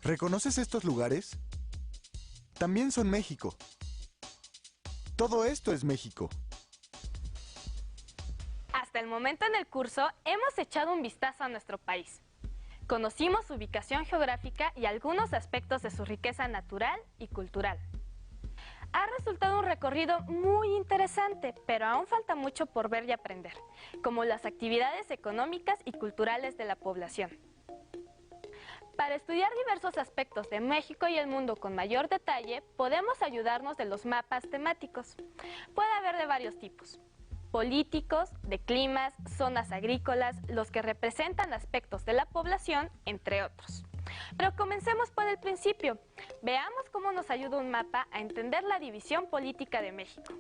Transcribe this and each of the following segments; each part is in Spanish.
¿Reconoces estos lugares? También son México. Todo esto es México. Hasta el momento en el curso hemos echado un vistazo a nuestro país. Conocimos su ubicación geográfica y algunos aspectos de su riqueza natural y cultural. Ha resultado un recorrido muy interesante, pero aún falta mucho por ver y aprender, como las actividades económicas y culturales de la población. Para estudiar diversos aspectos de México y el mundo con mayor detalle, podemos ayudarnos de los mapas temáticos. Puede haber de varios tipos: políticos, de climas, zonas agrícolas, los que representan aspectos de la población, entre otros. Pero comencemos por el principio. Veamos cómo nos ayuda un mapa a entender la división política de México.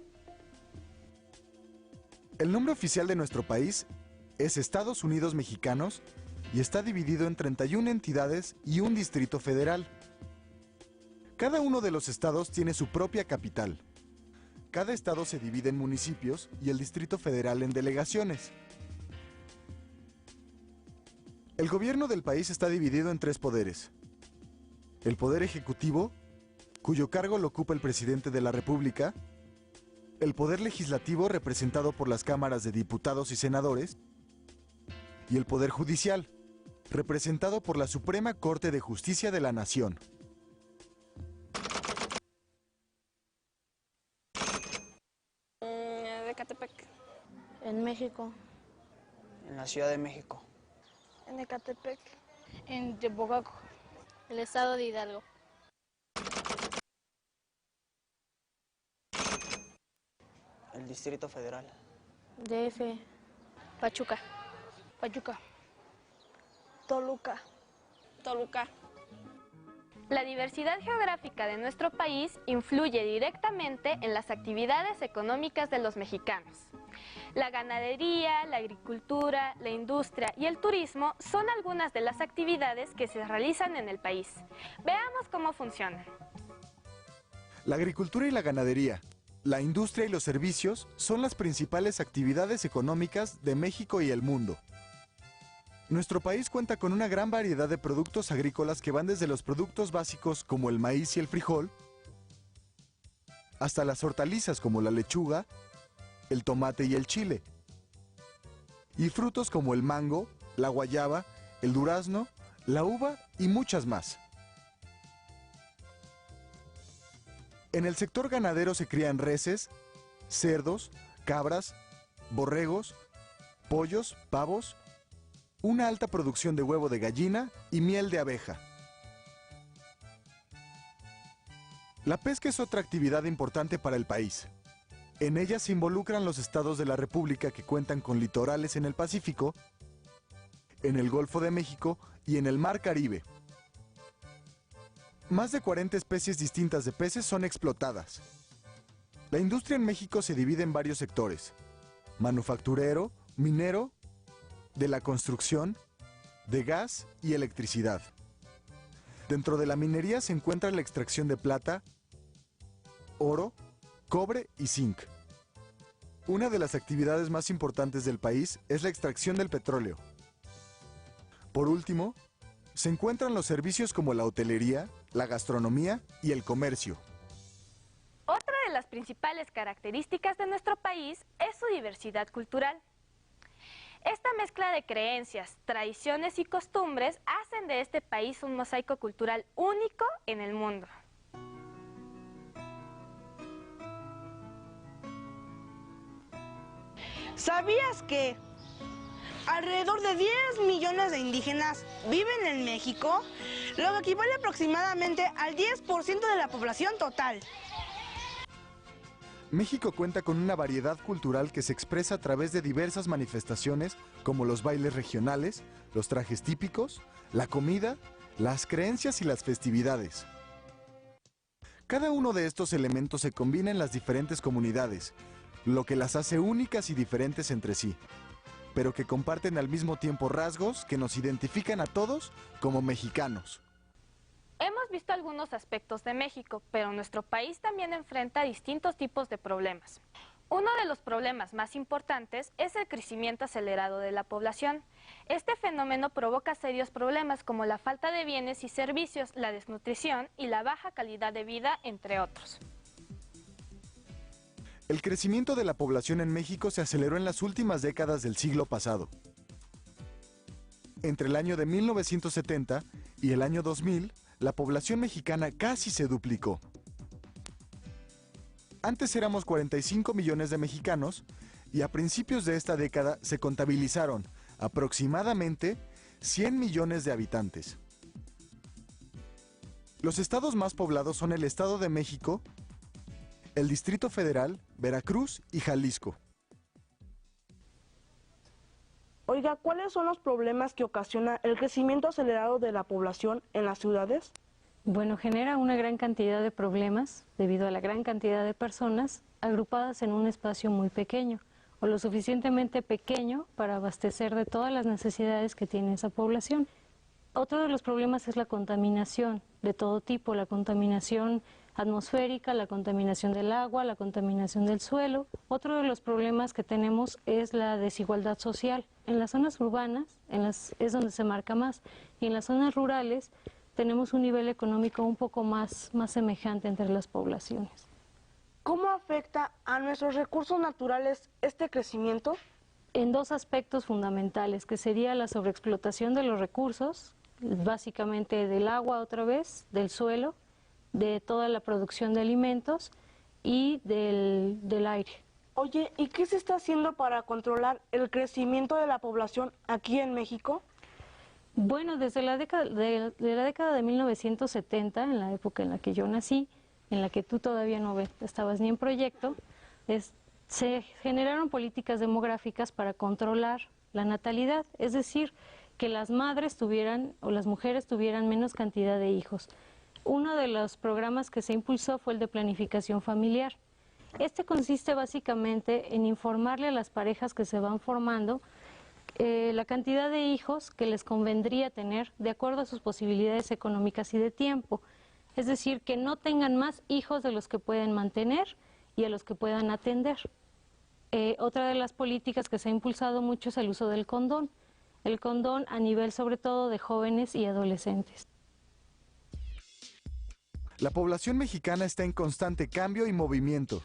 El nombre oficial de nuestro país es Estados Unidos Mexicanos y está dividido en 31 entidades y un distrito federal. Cada uno de los estados tiene su propia capital. Cada estado se divide en municipios y el Distrito Federal en delegaciones. El gobierno del país está dividido en 3 poderes. El Poder Ejecutivo, cuyo cargo lo ocupa el Presidente de la República. El Poder Legislativo, representado por las cámaras de diputados y senadores. Y el Poder Judicial, representado por la Suprema Corte de Justicia de la Nación. De Ecatepec. En México. En la Ciudad de México. En Ecatepec. En Tepocaco. El estado de Hidalgo. El Distrito Federal. DF. Pachuca. Pachuca. Toluca. Toluca. La diversidad geográfica de nuestro país influye directamente en las actividades económicas de los mexicanos. La ganadería, la agricultura, la industria y el turismo son algunas de las actividades que se realizan en el país. Veamos cómo funcionan. La agricultura y la ganadería, la industria y los servicios son las principales actividades económicas de México y el mundo. Nuestro país cuenta con una gran variedad de productos agrícolas que van desde los productos básicos como el maíz y el frijol, hasta las hortalizas como la lechuga, el tomate y el chile, y frutos como el mango, la guayaba, el durazno, la uva y muchas más. En el sector ganadero se crían reses, cerdos, cabras, borregos, pollos, pavos, una alta producción de huevo de gallina y miel de abeja. La pesca es otra actividad importante para el país. En ella se involucran los estados de la República que cuentan con litorales en el Pacífico, en el Golfo de México y en el Mar Caribe. Más de 40 especies distintas de peces son explotadas. La industria en México se divide en varios sectores: manufacturero, minero, de la construcción, de gas y electricidad. Dentro de la minería se encuentra la extracción de plata, oro, cobre y zinc. Una de las actividades más importantes del país es la extracción del petróleo. Por último, se encuentran los servicios como la hotelería, la gastronomía y el comercio. Otra de las principales características de nuestro país es su diversidad cultural. Esta mezcla de creencias, tradiciones y costumbres hacen de este país un mosaico cultural único en el mundo. ¿Sabías que alrededor de 10 millones de indígenas viven en México? Lo que equivale aproximadamente al 10% de la población total. México cuenta con una variedad cultural que se expresa a través de diversas manifestaciones como los bailes regionales, los trajes típicos, la comida, las creencias y las festividades. Cada uno de estos elementos se combina en las diferentes comunidades, lo que las hace únicas y diferentes entre sí, pero que comparten al mismo tiempo rasgos que nos identifican a todos como mexicanos. Hemos visto algunos aspectos de México, pero nuestro país también enfrenta distintos tipos de problemas. Uno de los problemas más importantes es el crecimiento acelerado de la población. Este fenómeno provoca serios problemas como la falta de bienes y servicios, la desnutrición y la baja calidad de vida, entre otros. El crecimiento de la población en México se aceleró en las últimas décadas del siglo pasado. Entre el año de 1970 y el año 2000, la población mexicana casi se duplicó. Antes éramos 45 millones de mexicanos y a principios de esta década se contabilizaron aproximadamente 100 millones de habitantes. Los estados más poblados son el Estado de México, el Distrito Federal, Veracruz y Jalisco. Oiga, ¿cuáles son los problemas que ocasiona el crecimiento acelerado de la población en las ciudades? Bueno, genera una gran cantidad de problemas debido a la gran cantidad de personas agrupadas en un espacio muy pequeño o lo suficientemente pequeño para abastecer de todas las necesidades que tiene esa población. Otro de los problemas es la contaminación de todo tipo, la contaminación atmosférica, la contaminación del agua, la contaminación del suelo. Otro de los problemas que tenemos es la desigualdad social. En las zonas urbanas es donde se marca más y en las zonas rurales tenemos un nivel económico un poco más semejante entre las poblaciones. ¿Cómo afecta a nuestros recursos naturales este crecimiento? En dos aspectos fundamentales, que sería la sobreexplotación de los recursos, básicamente del agua otra vez, del suelo, de toda la producción de alimentos y del aire. Oye, ¿y qué se está haciendo para controlar el crecimiento de la población aquí en México? Bueno, desde la década de 1970, en la época en la que yo nací, en la que tú todavía no estabas ni en proyecto, se generaron políticas demográficas para controlar la natalidad, es decir, que las madres tuvieran o las mujeres tuvieran menos cantidad de hijos. Uno de los programas que se impulsó fue el de planificación familiar. Este consiste básicamente en informarle a las parejas que se van formando la cantidad de hijos que les convendría tener de acuerdo a sus posibilidades económicas y de tiempo. Es decir, que no tengan más hijos de los que pueden mantener y a los que puedan atender. Otra de las políticas que se ha impulsado mucho es el uso del condón. El condón a nivel sobre todo de jóvenes y adolescentes. La población mexicana está en constante cambio y movimiento.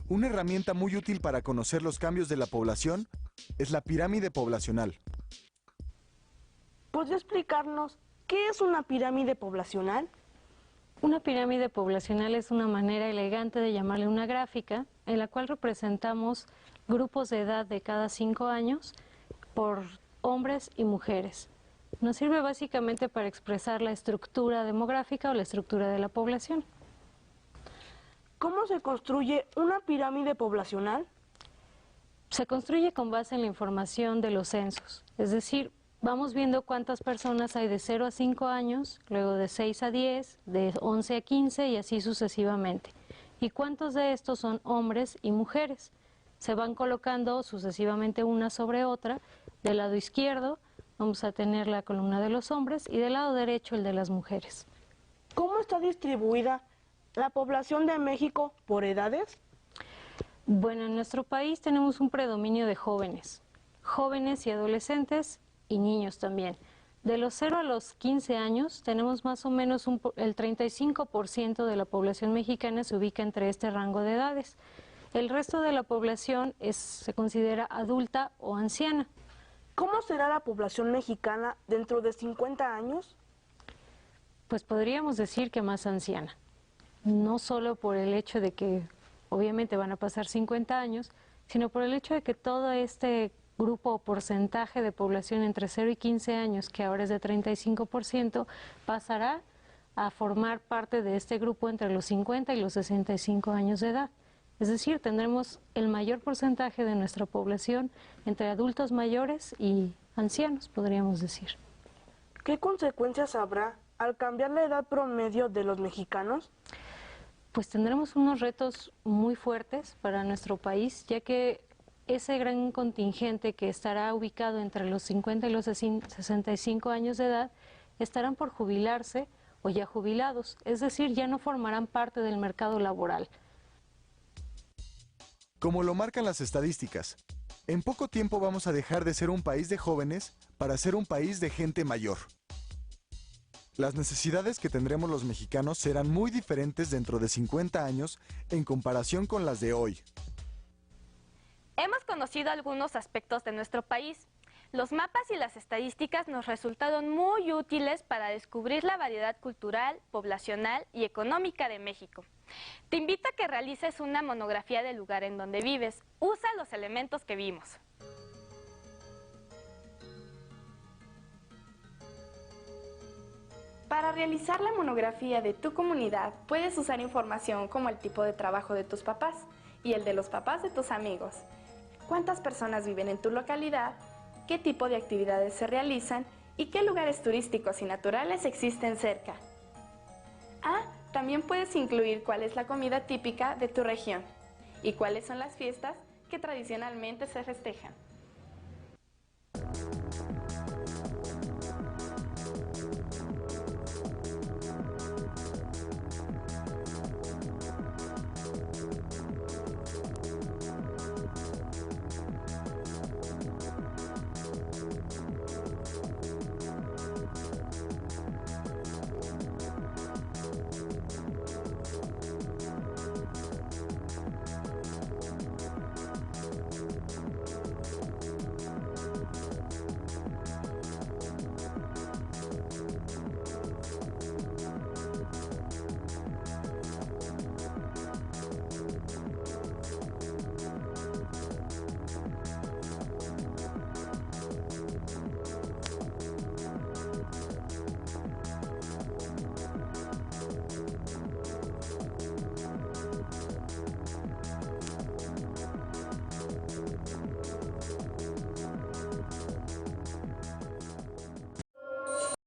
Una herramienta muy útil para conocer los cambios de la población es la pirámide poblacional. ¿Podría explicarnos qué es una pirámide poblacional? Una pirámide poblacional es una manera elegante de llamarle una gráfica en la cual representamos grupos de edad de cada 5 años por hombres y mujeres. Nos sirve básicamente para expresar la estructura demográfica o la estructura de la población. ¿Cómo se construye una pirámide poblacional? Se construye con base en la información de los censos, es decir, vamos viendo cuántas personas hay de 0 a 5 años, luego de 6 a 10, de 11 a 15 y así sucesivamente. ¿Y cuántos de estos son hombres y mujeres? Se van colocando sucesivamente una sobre otra. Del lado izquierdo vamos a tener la columna de los hombres y del lado derecho el de las mujeres. ¿Cómo está distribuida la población de México por edades? Bueno, en nuestro país tenemos un predominio de jóvenes y adolescentes y niños también. De los 0 a los 15 años tenemos más o menos el 35% de la población mexicana se ubica entre este rango de edades. El resto de la población se considera adulta o anciana. ¿Cómo será la población mexicana dentro de 50 años? Pues podríamos decir que más anciana. No solo por el hecho de que obviamente van a pasar 50 años, sino por el hecho de que todo este grupo o porcentaje de población entre 0 y 15 años, que ahora es de 35%, pasará a formar parte de este grupo entre los 50 y los 65 años de edad. Es decir, tendremos el mayor porcentaje de nuestra población entre adultos mayores y ancianos, podríamos decir. ¿Qué consecuencias habrá al cambiar la edad promedio de los mexicanos? Pues tendremos unos retos muy fuertes para nuestro país, ya que ese gran contingente que estará ubicado entre los 50 y los 65 años de edad estarán por jubilarse o ya jubilados, es decir, ya no formarán parte del mercado laboral. Como lo marcan las estadísticas, en poco tiempo vamos a dejar de ser un país de jóvenes para ser un país de gente mayor. Las necesidades que tendremos los mexicanos serán muy diferentes dentro de 50 años en comparación con las de hoy. Hemos conocido algunos aspectos de nuestro país. Los mapas y las estadísticas nos resultaron muy útiles para descubrir la variedad cultural, poblacional y económica de México. Te invito a que realices una monografía del lugar en donde vives. Usa los elementos que vimos. Para realizar la monografía de tu comunidad, puedes usar información como el tipo de trabajo de tus papás y el de los papás de tus amigos. ¿Cuántas personas viven en tu localidad? ¿Qué tipo de actividades se realizan? ¿Y qué lugares turísticos y naturales existen cerca? También puedes incluir cuál es la comida típica de tu región y cuáles son las fiestas que tradicionalmente se festejan.